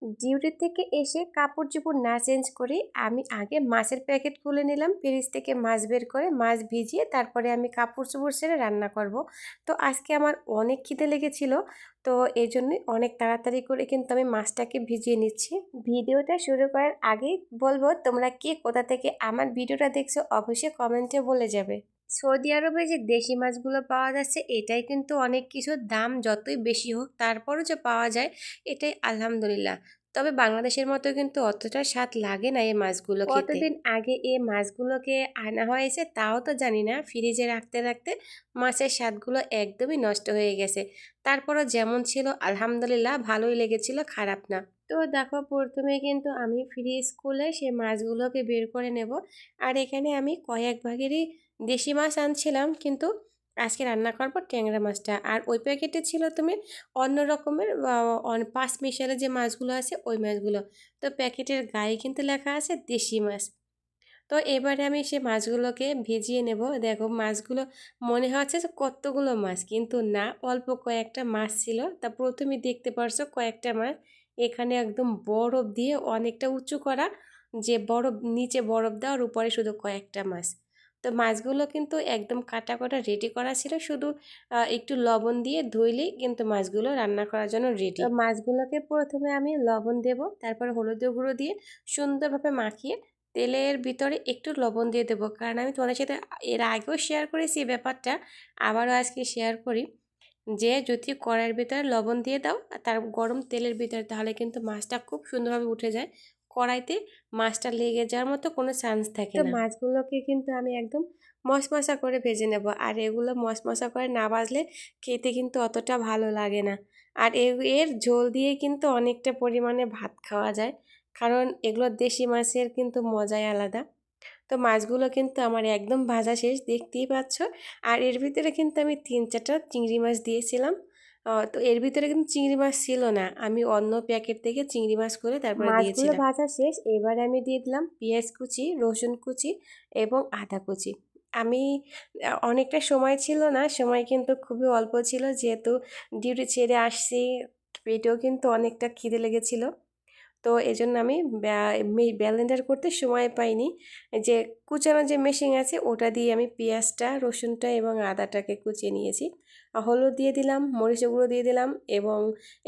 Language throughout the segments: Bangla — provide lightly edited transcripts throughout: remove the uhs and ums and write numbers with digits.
ডিউটি থেকে এসে কাপড় চোপড় না চেঞ্জ করে আমি আগে মাছের প্যাকেট খুলে নিলাম, ফ্রিজ থেকে মাছ বের করে মাছ ভিজিয়ে তারপরে আমি কাপড় চোপড় ছেড়ে রান্না করব। তো আজকে আমার অনেক খিদে লেগেছিল, তো এই জন্যই অনেক তাড়াতাড়ি করে কিন্তু আমি মাছটাকে ভিজিয়ে নিচ্ছি। ভিডিওটা শুরু করার আগেই বলবো, তোমরা কে কোথা থেকে আমার ভিডিওটা দেখছো অবশ্যই কমেন্টে বলে যাবে। সৌদি আরবে যে দেশি মাছগুলো পাওয়া যাচ্ছে এটাই কিন্তু অনেক কিছু, দাম যতই বেশি হোক তারপরও যে পাওয়া যায় এটাই আলহামদুলিল্লাহ। তবে বাংলাদেশের মতো কিন্তু অতটা স্বাদ লাগে না এই মাছগুলো খেতে। কতদিন আগে এই মাছগুলোকে আনা হয়েছে তাও তো জানি না, ফ্রিজে রাখতে রাখতে মাছের স্বাদগুলো একদমই নষ্ট হয়ে গেছে। তারপরও যেমন ছিল আলহামদুলিল্লাহ ভালোই লেগেছিল, খারাপ না। তো দেখো, প্রথমে কিন্তু আমি ফ্রিজ খুলে সেই মাছগুলোকে বের করে নেব। আর এখানে আমি কয়েক ভাগেরই দেশি মাছ আনছিলাম, কিন্তু আজকে রান্না করবো ট্যাংরা মাছটা। আর ওই প্যাকেটে ছিল তুমি অন্য রকমের পাঁচ মিশালে যে মাছগুলো আছে ওই মাছগুলো। তো প্যাকেটের গায়ে কিন্তু লেখা আছে দেশি মাছ। তো এবারে আমি সে মাছগুলোকে ভিজিয়ে নেব। দেখো মাছগুলো মনে হচ্ছে যে কতগুলো মাছ, কিন্তু না, অল্প কয়েকটা মাছ ছিল। তা প্রথমে দেখতে পারছো কয়েকটা মাছ এখানে একদম বরফ দিয়ে অনেকটা উঁচু করা, যে বরফ নিচে বরফ দেওয়ার উপরে শুধু কয়েকটা মাছ। তো মাছগুলো কিন্তু একদম কাটা কটা রেডি করা ছিল, শুধু একটু লবণ দিয়ে ধুইলেই কিন্তু মাছগুলো রান্না করার জন্য রেডি। তো মাছগুলোকে প্রথমে আমি লবণ দেব, তারপর হলুদ গুঁড়ো দিয়ে সুন্দরভাবে মাখিয়ে তেলের ভিতরে একটু লবণ দিয়ে দেবো, কারণ আমি তোমাদের সাথে এর আগেও শেয়ার করেছি এই ব্যাপারটা, আবারও আজকে শেয়ার করি যে যদি কড়াইয়ের ভিতরে লবণ দিয়ে দাও আর তার গরম তেলের ভিতরে, তাহলে কিন্তু মাছটা খুব সুন্দরভাবে উঠে যায়। কড়াইতে মাছটা লেগে যাওয়ার মতো কোনো চান্স থাকে না। মাছগুলোকে কিন্তু আমি একদম মশমশা করে ভেজে নেব, আর এগুলো মশমশা করে না ভাজলে খেতে কিন্তু অতটা ভালো লাগে না। আর এর ঝোল দিয়ে কিন্তু অনেকটা পরিমাণে ভাত খাওয়া যায়, কারণ এগুলো দেশি মাছের কিন্তু মজাই আলাদা। তো মাছগুলো কিন্তু আমার একদম ভাজা শেষ, দেখতেই পাচ্ছ। আর এর ভিতরে কিন্তু আমি 3-4টা চিংড়ি মাছ দিয়েছিলাম। তো এর ভিতরে কিন্তু চিংড়ি মাছ ছিল না, আমি অন্য প্যাকেট থেকে চিংড়ি মাছ করে তারপরে দিয়েছিলাম। মাছগুলো ভাজা শেষ, এবারে আমি দিয়ে দিলাম পেঁয়াজ কুচি, রসুন কুচি এবং আদা কুচি। আমি অনেকটা সময় ছিল না, সময় কিন্তু খুবই অল্প ছিল, যেহেতু ডিউটি ছেড়ে আসছি, পেটেও কিন্তু অনেকটা খিদে লেগেছিল। তো এজন্য আমি ব্লেন্ডার করতে সময় পাইনি। যে কুচানো যে মেশিন আছে ওটা দিয়ে আমি পেঁয়াজটা, রসুনটা এবং আদাটাকে কুচিয়ে নিয়েছি। হলুদ দিয়ে দিলাম, মরিচ গুঁড়ো দিয়ে দিলাম এবং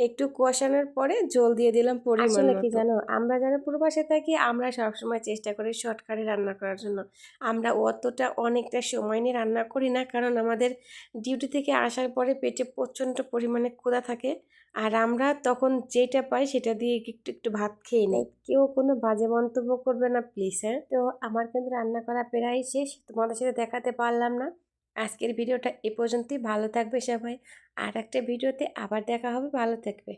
একটু কষানোর পরে জল দিয়ে দিলাম পরিমাণ মতো। আসলে কি জানো, আমরা যারা প্রবাসে থাকি আমরা সবসময় চেষ্টা করি শর্টকাটে রান্না করার জন্য। আমরা অতটা অনেকটা সময় নিয়ে রান্না করি না, কারণ আমাদের ডিউটি থেকে আসার পরে পেটে প্রচণ্ড পরিমাণে ক্ষুধা থাকে। আর আমরা তখন যেটা পাই সেটা দিয়ে একটু একটু ভাত খেয়ে নিই। কেউ কোনো বাজে মন্তব্য করবে না প্লিজ, হ্যাঁ। তো আমার কিন্তু রান্না করা প্রায় শেষ, তোমাদের সাথে দেখাতে পারলাম না। আজকের ভিডিওটা এ পর্যন্তই, ভালো থাকবে সবাই। আর একটা ভিডিওতে আবার দেখা হবে, ভালো থাকবে।